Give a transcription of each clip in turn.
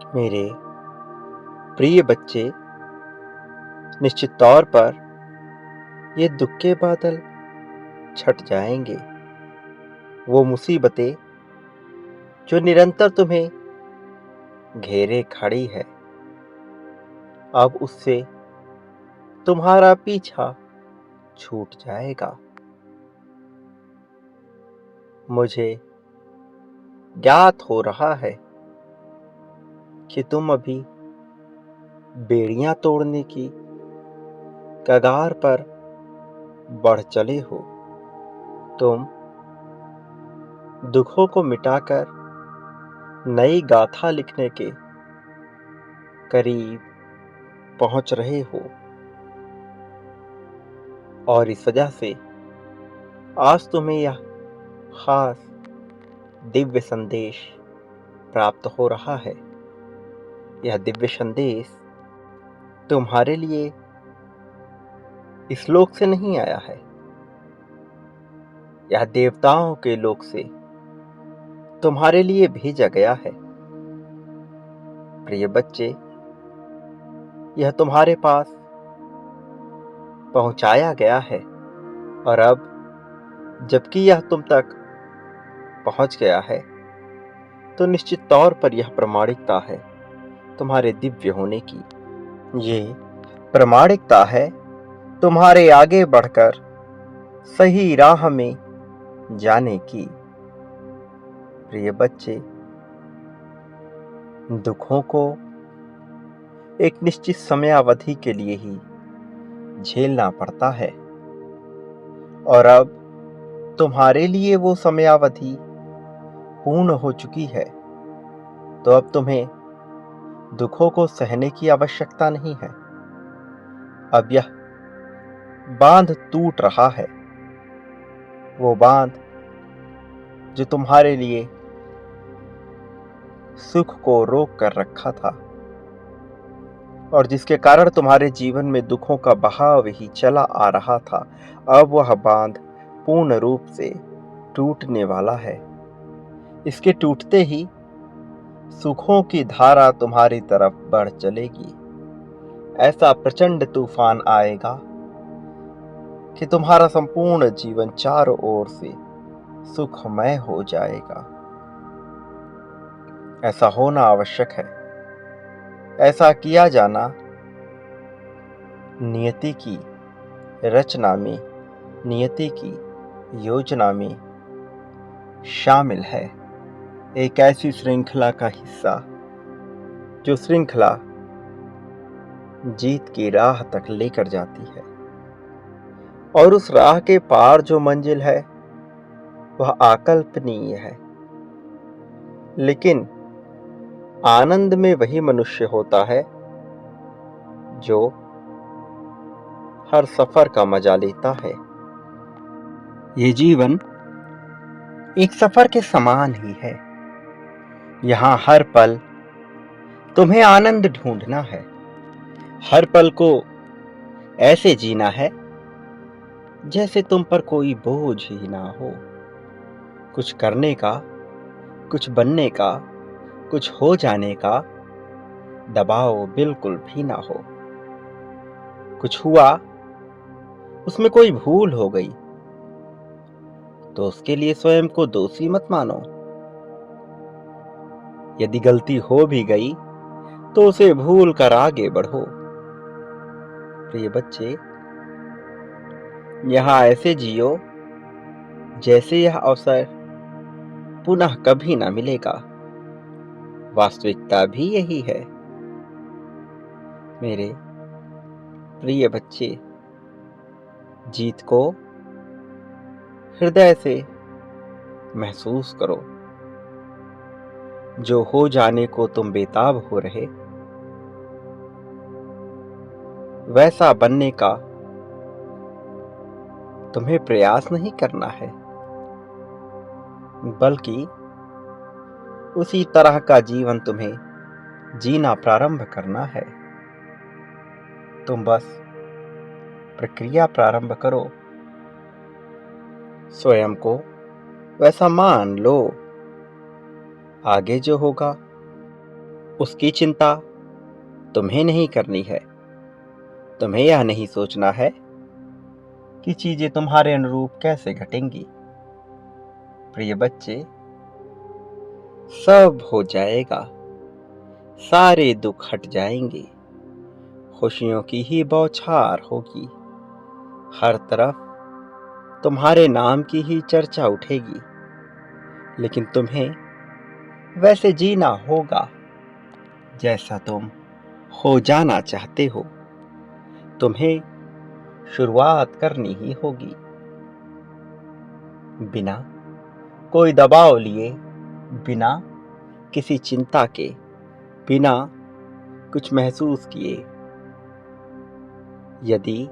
मेरे प्रिय बच्चे, निश्चित तौर पर ये दुख के बादल छट जाएंगे। वो मुसीबतें जो निरंतर तुम्हें घेरे खड़ी है, अब उससे तुम्हारा पीछा छूट जाएगा। मुझे ज्ञात हो रहा है कि तुम अभी बेड़ियां तोड़ने की कगार पर बढ़ चले हो। तुम दुखों को मिटाकर नई गाथा लिखने के करीब पहुंच रहे हो, और इस वजह से आज तुम्हें यह खास दिव्य संदेश प्राप्त हो रहा है। यह दिव्य संदेश तुम्हारे लिए इस लोक से नहीं आया है, यह देवताओं के लोक से तुम्हारे लिए भेजा गया है। प्रिय बच्चे, यह तुम्हारे पास पहुंचाया गया है, और अब जबकि यह तुम तक पहुंच गया है, तो निश्चित तौर पर यह प्रामाणिकता है तुम्हारे दिव्य होने की। ये प्रामाणिकता है तुम्हारे आगे बढ़कर सही राह में जाने की। प्रिय बच्चे, दुखों को एक निश्चित समयावधि के लिए ही झेलना पड़ता है, और अब तुम्हारे लिए वो समयावधि पूर्ण हो चुकी है। तो अब तुम्हें दुखों को सहने की आवश्यकता नहीं है। अब यह बांध टूट रहा है, वो बांध जो तुम्हारे लिए सुख को रोक कर रखा था, और जिसके कारण तुम्हारे जीवन में दुखों का बहाव ही चला आ रहा था, अब वह बांध पूर्ण रूप से टूटने वाला है। इसके टूटते ही सुखों की धारा तुम्हारी तरफ बढ़ चलेगी। ऐसा प्रचंड तूफान आएगा कि तुम्हारा संपूर्ण जीवन चारों ओर से सुखमय हो जाएगा। ऐसा होना आवश्यक है। ऐसा किया जाना नियति की रचना में, नियति की योजना में शामिल है। एक ऐसी श्रृंखला का हिस्सा जो श्रृंखला जीत की राह तक लेकर जाती है, और उस राह के पार जो मंजिल है वह अकल्पनीय है। लेकिन आनंद में वही मनुष्य होता है जो हर सफर का मजा लेता है। ये जीवन एक सफर के समान ही है। यहाँ हर पल तुम्हें आनंद ढूंढना है। हर पल को ऐसे जीना है जैसे तुम पर कोई बोझ ही ना हो। कुछ करने का, कुछ बनने का, कुछ हो जाने का दबाव बिल्कुल भी ना हो। कुछ हुआ, उसमें कोई भूल हो गई, तो उसके लिए स्वयं को दोषी मत मानो। यदि गलती हो भी गई तो उसे भूल कर आगे बढ़ो। प्रिय बच्चे, यहाँ ऐसे जियो जैसे यह अवसर पुनः कभी ना मिलेगा। वास्तविकता भी यही है। मेरे प्रिय बच्चे, जीत को हृदय से महसूस करो। जो हो जाने को तुम बेताब हो रहे, वैसा बनने का तुम्हें प्रयास नहीं करना है, बल्कि उसी तरह का जीवन तुम्हें जीना प्रारंभ करना है। तुम बस प्रक्रिया प्रारंभ करो, स्वयं को वैसा मान लो। आगे जो होगा उसकी चिंता तुम्हें नहीं करनी है। तुम्हें यह नहीं सोचना है कि चीजें तुम्हारे अनुरूप कैसे घटेंगी। प्रिय बच्चे, सब हो जाएगा, सारे दुख हट जाएंगे, खुशियों की ही बौछार होगी, हर तरफ तुम्हारे नाम की ही चर्चा उठेगी। लेकिन तुम्हें वैसे जीना होगा जैसा तुम हो जाना चाहते हो। तुम्हें शुरुआत करनी ही होगी, बिना कोई दबाव लिए, बिना किसी चिंता के, बिना कुछ महसूस किए। यदि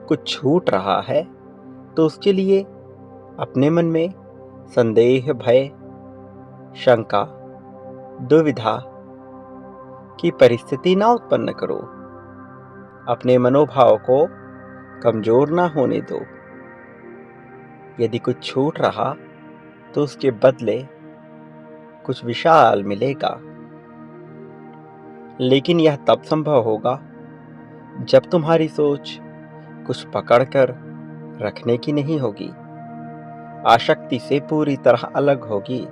कुछ छूट रहा है तो उसके लिए अपने मन में संदेह, भय, शंका, दुविधा की परिस्थिति ना उत्पन्न करो। अपने मनोभाव को कमजोर ना होने दो। यदि कुछ छूट रहा तो उसके बदले कुछ विशाल मिलेगा। लेकिन यह तब संभव होगा जब तुम्हारी सोच कुछ पकड़कर रखने की नहीं होगी, आसक्ति से पूरी तरह अलग होगी।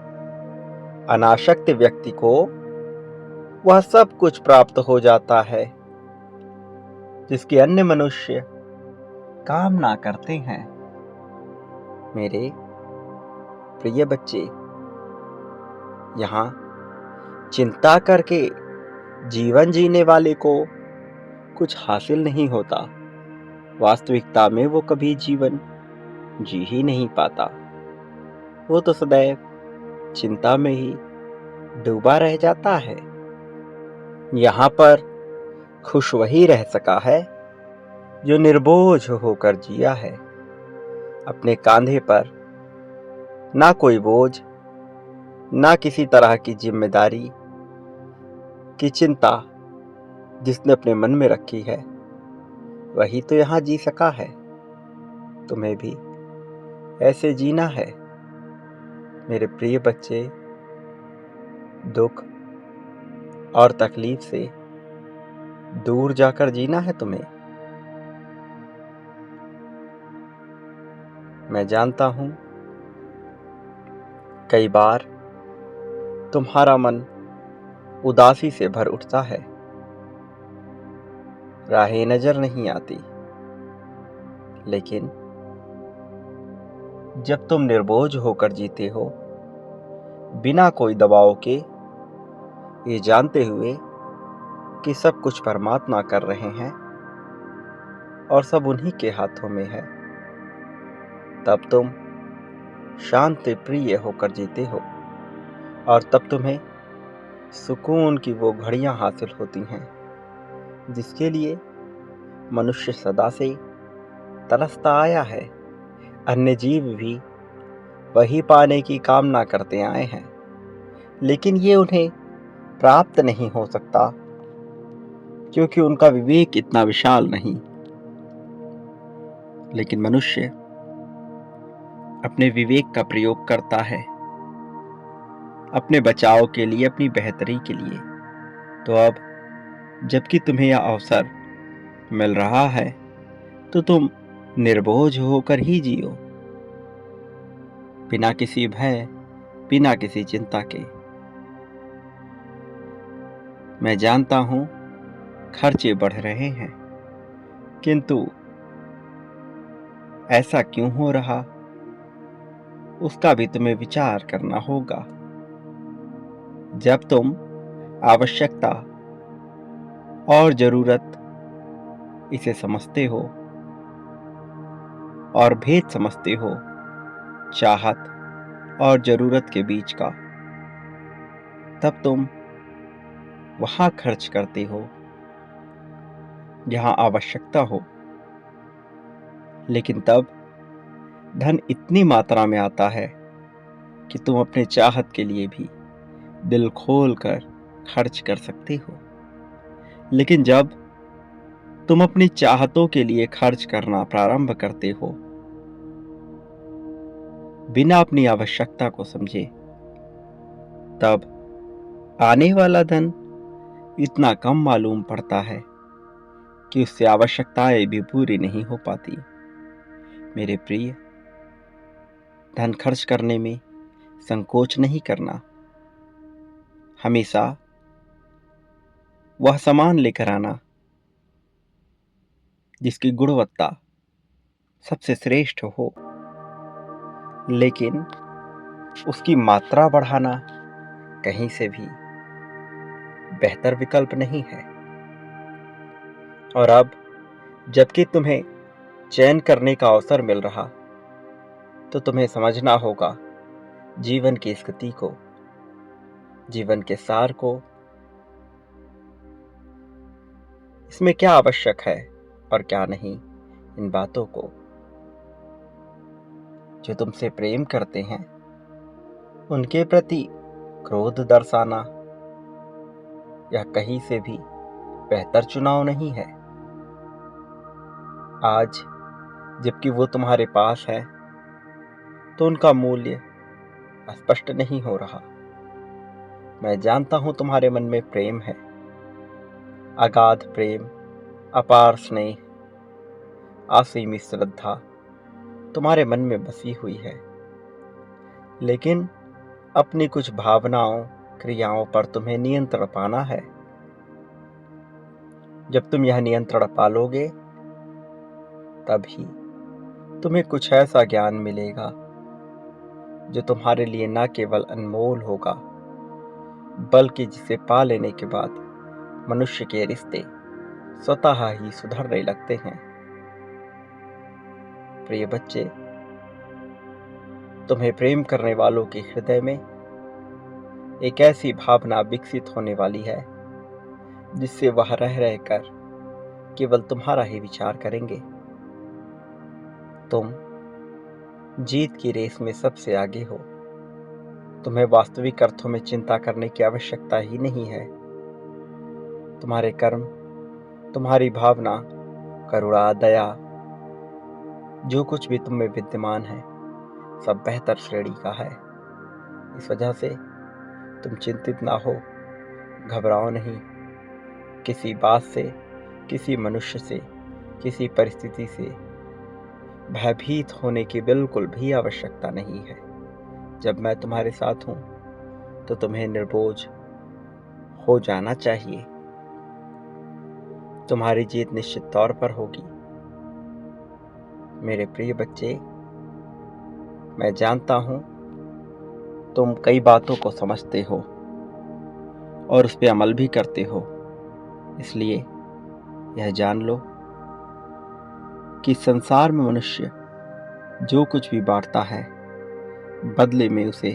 अनासक्त व्यक्ति को वह सब कुछ प्राप्त हो जाता है जिसके अन्य मनुष्य कामना करते हैं। मेरे प्रिय बच्चे, यहाँ चिंता करके जीवन जीने वाले को कुछ हासिल नहीं होता। वास्तविकता में वो कभी जीवन जी ही नहीं पाता। वो तो सदैव चिंता में ही डूबा रह जाता है। यहाँ पर खुश वही रह सका है जो निर्बोझ होकर जिया है। अपने कांधे पर ना कोई बोझ, ना किसी तरह की जिम्मेदारी की चिंता जिसने अपने मन में रखी है, वही तो यहाँ जी सका है। तुम्हें भी ऐसे जीना है। मेरे प्रिय बच्चे, दुख और तकलीफ से दूर जाकर जीना है तुम्हें। मैं जानता हूं कई बार तुम्हारा मन उदासी से भर उठता है, राहें नजर नहीं आती। लेकिन जब तुम निर्बोझ होकर जीते हो, बिना कोई दबाव के, ये जानते हुए कि सब कुछ परमात्मा कर रहे हैं और सब उन्हीं के हाथों में है, तब तुम शांति प्रिय होकर जीते हो। और तब तुम्हें सुकून की वो घड़ियां हासिल होती हैं जिसके लिए मनुष्य सदा से तरसता आया है। अन्य जीव भी वही पाने की कामना करते आए हैं, लेकिन ये उन्हें प्राप्त नहीं हो सकता क्योंकि उनका विवेक इतना विशाल नहीं। लेकिन मनुष्य अपने विवेक का प्रयोग करता है अपने बचाव के लिए, अपनी बेहतरी के लिए। तो अब जबकि तुम्हें यह अवसर मिल रहा है तो तुम निर्बोझ होकर ही जियो, बिना किसी भय, बिना किसी चिंता के। मैं जानता हूं खर्चे बढ़ रहे हैं, किंतु ऐसा क्यों हो रहा, उसका भी तुम्हें विचार करना होगा। जब तुम आवश्यकता और जरूरत इसे समझते हो और भेद समझते हो चाहत और जरूरत के बीच का, तब तुम वहां खर्च करते हो जहां आवश्यकता हो। लेकिन तब धन इतनी मात्रा में आता है कि तुम अपने चाहत के लिए भी दिल खोल कर खर्च कर सकते हो। लेकिन जब तुम अपनी चाहतों के लिए खर्च करना प्रारंभ करते हो बिना अपनी आवश्यकता को समझे, तब आने वाला धन इतना कम मालूम पड़ता है कि उससे आवश्यकताएं भी पूरी नहीं हो पाती। मेरे प्रिय, धन खर्च करने में संकोच नहीं करना। हमेशा वह सामान लेकर आना जिसकी गुणवत्ता सबसे श्रेष्ठ हो, लेकिन उसकी मात्रा बढ़ाना कहीं से भी बेहतर विकल्प नहीं है। और अब जबकि तुम्हें चयन करने का अवसर मिल रहा, तो तुम्हें समझना होगा जीवन की स्थिति को, जीवन के सार को, इसमें क्या आवश्यक है और क्या नहीं। इन बातों को जो तुमसे प्रेम करते हैं उनके प्रति क्रोध दर्शाना यह कहीं से भी बेहतर चुनाव नहीं है। आज जबकि वो तुम्हारे पास है तो उनका मूल्य स्पष्ट नहीं हो रहा। मैं जानता हूं तुम्हारे मन में प्रेम है, अगाध प्रेम, अपार स्नेह, असीमित श्रद्धा तुम्हारे मन में बसी हुई है, लेकिन अपनी कुछ भावनाओं, क्रियाओं पर तुम्हें नियंत्रण पाना है। जब तुम यह नियंत्रण पालोगे तभी तुम्हें कुछ ऐसा ज्ञान मिलेगा जो तुम्हारे लिए न केवल अनमोल होगा, बल्कि जिसे पा लेने के बाद मनुष्य के रिश्ते स्वतः ही सुधरने लगते हैं। प्रिय बच्चे, तुम्हें प्रेम करने वालों के हृदय में एक ऐसी भावना विकसित होने वाली है जिससे वह रह रहकर केवल तुम्हारा ही विचार करेंगे। तुम जीत की रेस में सबसे आगे हो। तुम्हें वास्तविक अर्थों में चिंता करने की आवश्यकता ही नहीं है। तुम्हारे कर्म, तुम्हारी भावना, करुणा, दया, जो कुछ भी तुम में विद्यमान है सब बेहतर श्रेणी का है। इस वजह से तुम चिंतित ना हो, घबराओ नहीं। किसी बात से, किसी मनुष्य से, किसी परिस्थिति से भयभीत होने की बिल्कुल भी आवश्यकता नहीं है। जब मैं तुम्हारे साथ हूं तो तुम्हें निर्बोझ हो जाना चाहिए। तुम्हारी जीत निश्चित तौर पर होगी। मेरे प्रिय बच्चे, मैं जानता हूं तुम कई बातों को समझते हो और उस पर अमल भी करते हो। इसलिए यह जान लो कि संसार में मनुष्य जो कुछ भी बांटता है बदले में उसे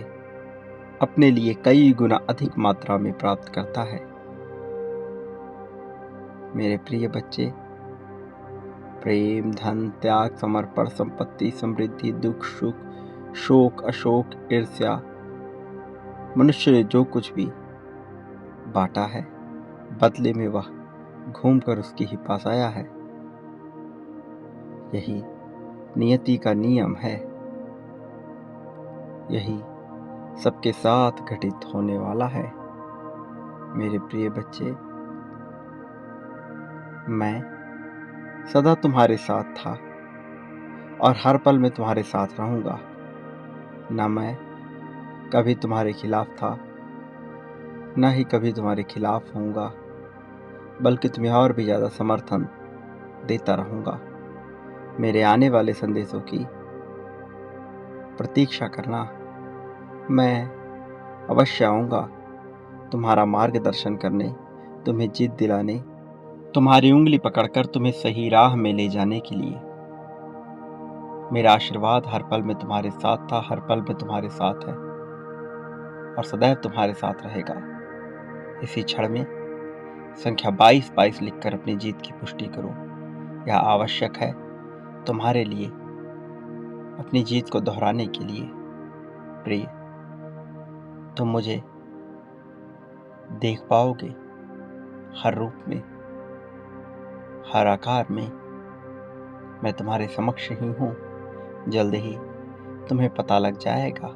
अपने लिए कई गुना अधिक मात्रा में प्राप्त करता है। मेरे प्रिय बच्चे, प्रेम, धन, त्याग, समर्पण, संपत्ति, समृद्धि, दुख, सुख, शोक, अशोक, ईर्ष्या, मनुष्य ने जो कुछ भी बांटा है बदले में वह घूमकर उसके ही पास आया है। यही नियति का नियम है। यही सबके साथ घटित होने वाला है। मेरे प्रिय बच्चे, मैं सदा तुम्हारे साथ था और हर पल में तुम्हारे साथ रहूंगा। न मैं कभी तुम्हारे खिलाफ था, न ही कभी तुम्हारे खिलाफ होऊंगा, बल्कि तुम्हें और भी ज़्यादा समर्थन देता रहूंगा। मेरे आने वाले संदेशों की प्रतीक्षा करना। मैं अवश्य आऊंगा तुम्हारा मार्गदर्शन करने, तुम्हें जीत दिलाने, तुम्हारी उंगली पकड़कर तुम्हें सही राह में ले जाने के लिए। मेरा आशीर्वाद हर पल में तुम्हारे साथ था, हर पल में तुम्हारे साथ है और सदैव तुम्हारे साथ रहेगा। इसी क्षण में संख्या 22 लिखकर अपनी जीत की पुष्टि करो। यह आवश्यक है तुम्हारे लिए अपनी जीत को दोहराने के लिए। प्रिय, तुम मुझे देख पाओगे हर रूप में, हर आकार में। मैं तुम्हारे समक्ष ही हूँ। जल्द ही तुम्हें पता लग जाएगा।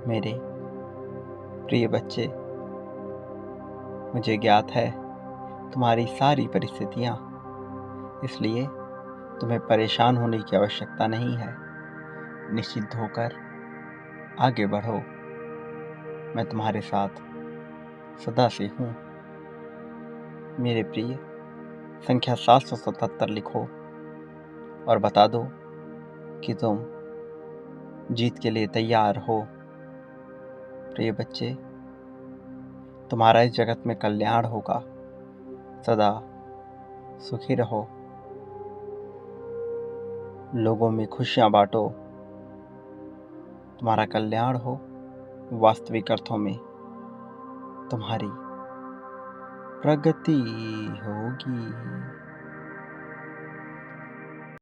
मेरे प्रिय बच्चे, मुझे ज्ञात है तुम्हारी सारी परिस्थितियाँ, इसलिए तुम्हें परेशान होने की आवश्यकता नहीं है। निश्चिंत होकर आगे बढ़ो, मैं तुम्हारे साथ सदा से हूँ। मेरे प्रिय, संख्या 777 लिखो और बता दो कि तुम जीत के लिए तैयार हो। प्रिय बच्चे, तुम्हारा इस जगत में कल्याण होगा। सदा सुखी रहो, लोगों में खुशियाँ बांटो, तुम्हारा कल्याण हो। वास्तविक अर्थों में तुम्हारी प्रगति होगी।